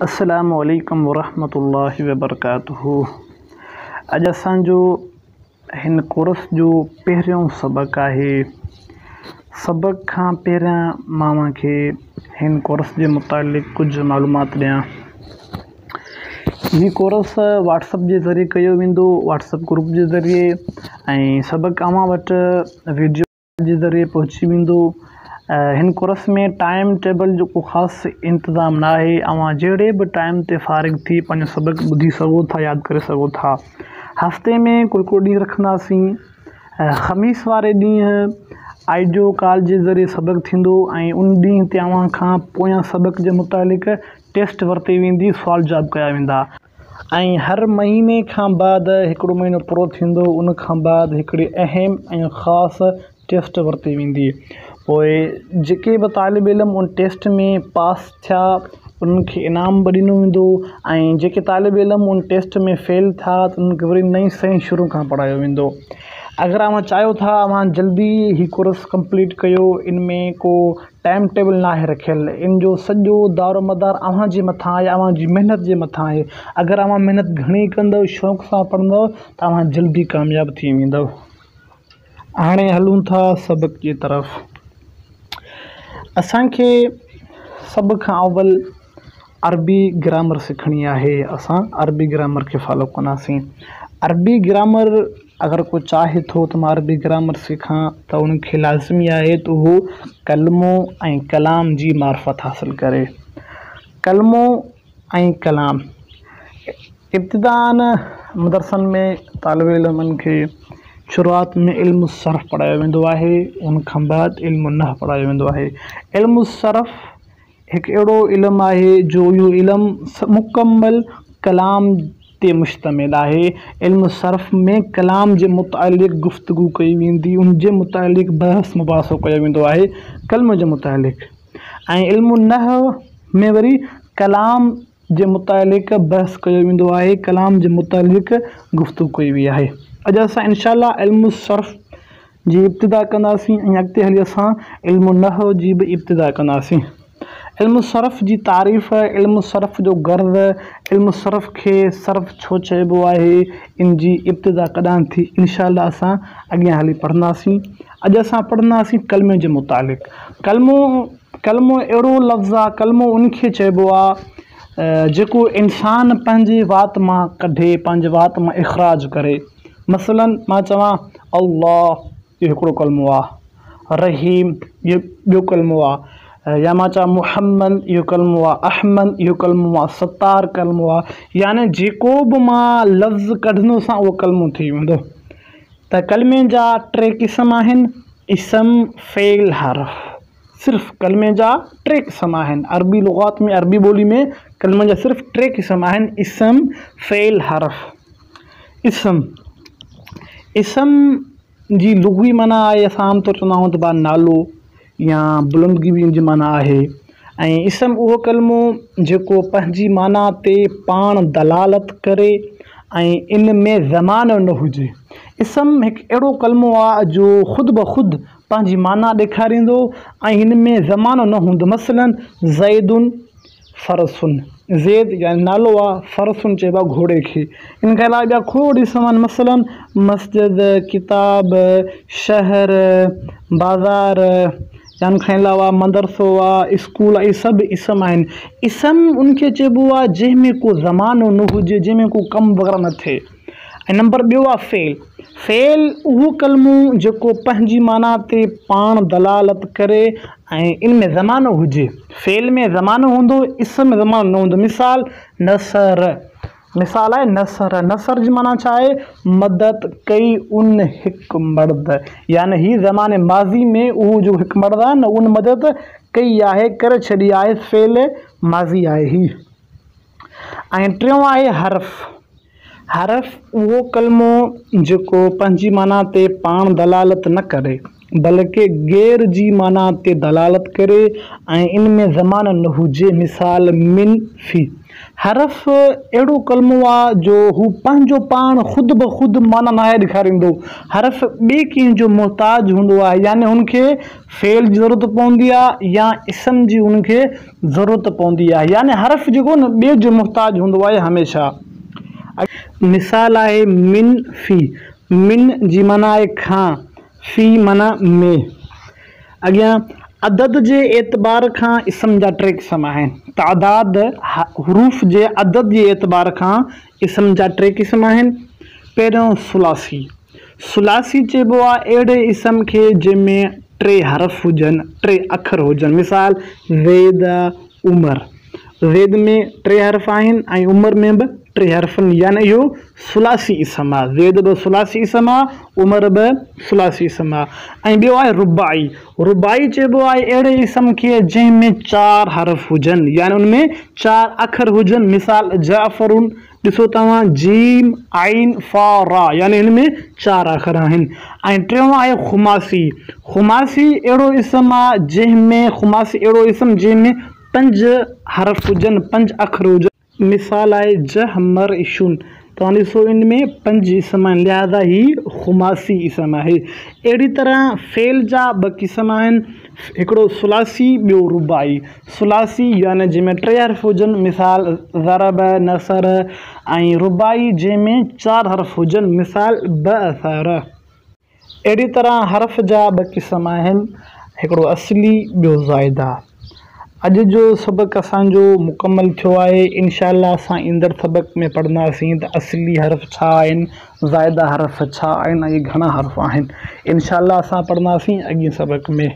अस्सलामु अलैकुम वरहमतुल्लाहि वबरकातुहू। अॼु असांजो हिन कोर्स जो पहिरियों सबक़ आहे। सबक़ खां पहिरियां मां खे हिन कोर्स जे मुतालिक़ कुझु मालूमात ॾियां। हीउ कोर्स व्हाट्सएप जे ज़रिए कयो वेंदो, व्हाट्सएप ग्रुप जे ज़रिए, ऐं सबक़ अव्हां वटि वीडियो जे ज़रिए पहुची वेंदो। हिन कोर्स में टाइम टेबल जो को ख़ासि इंतज़ाम न आहे। अव्हां जहिड़े बि टाइम ते फ़ारिग थी पंहिंजो सबक़ ॿुधी सघो था, यादि करे सघो था। हफ़्ते में कोई ॾींहुं रखंदासीं। ख़मीस वारे ॾींहुं आइडियो कॉल जे ज़रिए सबक़ थींदो ऐं उन ॾींहं ते अव्हां खां पोयां सबक़ जे मुतालिक़ टेस्ट वरिती वेंदी, सुवाल जवाब कया वेंदा। ऐं हर महीने खां बाद हिकिड़ो महीनो पूरो थींदो, उन खां बाद हिकिड़ी अहम ऐं ख़ासि टेस्ट वरिती वेंदी। पोइ जेके बि तालिब इल्म उन टेस्ट में पास थिया उन्हनि खे इनाम बि ॾिनो वेंदो, ऐं जेके तालिब इल्म उन टेस्ट में फेल थिया त उन्हनि खे वरी नई सही शुरू खां पढ़ायो वेंदो। अगरि अव्हां चाहियो था अव्हां जल्दी ही कोर्स कंप्लीट कयो, इन में को टाइम टेबल न आहे रखियल। इन जो सॼो दारो मदार अव्हां जे मथां आहे, अव्हां जी महिनत जे मथां आहे। अगरि अव्हां महिनत घणी कंदव, शौक़ सां पढ़ंदव त अव्हां जल्दी कामयाबु थी वेंदव। हाणे हलूं था सबक़ जी तरफ़। असांखे सभ खां अव्वल अरबी ग्रामर सिखणी आहे। असां अरबी ग्रामर खे फॉलो कंदासीं। अरबी ग्रामर अगरि को चाहे थो त मां अरबी ग्रामर सिखां त उनखे लाज़मी आहे त उहो कलमो ऐं कलाम जी मार्फत हासिल करे। कलमो ऐं कलाम इब्तिदान मदरसनि में तालिब इल्मनि खे शुरूआत में इल्मु सर्फ़ पढ़ायो वेंदो आहे, उन खां बाद इल्मु नहव पढ़ायो वेंदो आहे। इल्मु सर्फ़ हिकु अहिड़ो इल्मु आहे जो इहो इल्मु मुकमल कलाम ते मुश्तमिल आहे। इल्मु सर्फ़ में कलाम जे मुतालिक़ गुफ़्तगू कई वेंदी, उन जे मुतालिक़ बहस मुबाहिसो कयो वेंदो आहे कलम जे मुतालिक़। ऐं इल्मु नहव में वरी कलाम जे मुतालिक़ बहस कयो वेंदो आहे, कलाम जे मुतालिक़ गुफ़्तगू कई वई आहे। अॼु असां इंशाअल्लाह इल्मु सर्फ़ जी इब्तिदा कंदासीं ऐं अॻिते हली असां इल्मु नहव जी बि इब्तिदा कंदासीं। इल्मु सर्फ़ जी तारीफ़, इल्मु सर्फ़ जो गर्व, इल्मु सर्फ़ खे सर्फ़ छो चइबो आहे, इन जी इब्तिदा कॾहिं थी, इंशाअल्लाह असां अॻियां हली पढ़ंदासीं। अॼु असां पढ़ंदासीं कलमे जे मुतालिक़। कलमो अहिड़ो लफ़्ज़ आहे, कलमो उनखे चइबो आहे जेको इंसान पंहिंजे वात मां कढे, पंहिंजे वात मां इख़राज करे। मसलन मां चवां अल्लाह, इहो हिकिड़ो कलमो आहे। रहीम, इहो ॿियो कलमो आहे। या मां चवां मुहम्मद, इहो कलमो आहे। अहमद, इहो कलमो आहे। सत्तार कलमो आहे। यानी जेको बि मां लफ़्ज़ कढंदोसां उहो कलमो थी वेंदो। त कलमे जा 3 क़िस्म आहिनि: इसम, फ़ेल, हर्फ़। सिर्फ़ु कलमे जा 3 क़िस्म आहिनि। अरबी लुग़ात में, अरबी ॿोली में कलमे जा सिर्फ़ु 3 क़िस्म आहिनि: इसम, फ़ेल, हर्फ़। इसम जी लुग़वी माना आहे, असां आमतौर चवंदा आहियूं त नालो या बुलंदगी बि जी माना आहे। ऐं इसम उहो कलमो जेको पंहिंजी माना ते पाण दलालत करे ऐं इन में ज़मानो न हुजे। इसम हिकु अहिड़ो कलमो आहे जो ख़ुदि ब ख़ुदि पंहिंजी माना ॾेखारींदो ऐं हिन में ज़मानो न हूंदो। मसलन ज़ैदुन फ़रसुन, ज़ैद यानी नालो आहे, फ़रसुन चइबो आहे घोड़े खे। इन खां अलावा ॿिया खोड़ इसम आहिनि। मसलन मस्जिद, किताब, शहर, बाज़ार, या इन खां अलावा मदरसो आहे, स्कूल आहे, इहे सभु इसम आहिनि। इसम उनखे चइबो आहे जंहिंमें को ज़मानो न हुजे, जंहिंमें को कमु वग़ैरह न थिए। ऐं नंबर ॿियो आहे फ़ेल। फ़ेल उहो कलमो जेको पंहिंजी माना ते पाण दलालत करे ऐं इन में ज़मानो हुजे। फ़ेल में ज़मानो हूंदो, इसम में ज़मानो न हूंदो। मिसाल नसर, मिसाल आहे नसर। नसर जी माना छा आहे? मदद कई उन हिकु मर्द। यानी हीअ ज़माने माज़ी में उहो जो हिकु मर्द आहे न, उन मदद कई आहे, करे छॾी आहे। फ़ेल माज़ी आहे ही। ऐं टियों आहे हर्फ़। हर्फ़ उहो कलमो जेको पंहिंजी माना ते पाण दलालत न करे, बल्कि गैर जी माना ते दलालत करे ऐं इन में ज़मान न हुजे। मिसाल मिन फ़ी हरफ अहिड़ो कलमो आहे जो हू पंहिंजो पाण ख़ुदि ब ख़ुदि माना नाहे ॾेखारींदो। हरफ ॿिए कंहिंजो मुहताज हूंदो आहे, यानी हुनखे फ़ेल जी ज़रूरत पवंदी आहे या इस्म जी हुनखे ज़रूरत पवंदी आहे, यानी हरफ जेको न ॿिए जो मुहताज हूंदो आहे हमेशह। मिसाल आहे मिन फ़ी, मिन जी माना आहे खां, फ़ी माना में। अॻियां अदद जे एतबार खां इस्म जा 3 क़िस्म आहिनि। तादाद हरूफ जे अदद जे एतबार खां इस्म जा 3 क़िस्म आहिनि। पहिरियों सुलासी, सुलासी चइबो आहे अहिड़े इस्म खे जंहिंमें 3 हरफ हुजनि, 3 अखर हुजनि। मिसाल ज़ैद, उमर। ज़ैद में 3 हरफ आहिनि ऐं उमर में बि 3 हरफ, यानी इहो सुलासी इस्म आहे। ज़ैद बि सुलासी इस्म आहे, उमर बि सुलासी इस्म आहे। ऐं ॿियो आहे रुबाई। रुबाई चइबो आहे अहिड़े इस्म खे जंहिंमें 4 हरफ हुजनि, यानी उनमें 4 अखर हुजनि। मिसाल जाफ़रुन, ॾिसो तव्हां जीम आइन फ़ा रा, यानी हिन में 4 अखर आहिनि। ऐं टियों आहे ख़ुमासी। ख़ुमासी अहिड़ो इस्म आहे जंहिंमें ख़ुमासी अहिड़ो इस्म जंहिंमें 5 हरफ हुजनि, 5 अखर हुजनि। मिसाल आहे जहमर इशुन, तव्हां ॾिसो इन में 5 इस्म आहिनि, लिहाज़ा ही ख़ुमासी इस्म आहे। अहिड़ी तरह फ़ेल जा 2 क़िस्म आहिनि, हिकिड़ो सुलासी, ॿियो रुबाई। सुलासी यानी जंहिंमें 3 हरफ हुजनि, मिसाल ज़रब, नसर। ऐं रुबाई जंहिंमें 4 हरफ हुजनि, मिसाल बअसर। अहिड़ी तरह हरफ जा 2 क़िस्म आहिनि, हिकिड़ो असली, ॿियो ज़ाइदा। अॼु जो सबक़ असांजो मुकमल थियो आहे। इंशाअल्लाह असां ईंदड़ सबक़ में पढ़ंदासीं त असली हरफ छा आहिनि, ज़ाइदा हरफ छा आहिनि ऐं घणा हरफ आहिनि। इंशाअल्लाह असां पढ़ंदासीं अॻिए सबक़ में।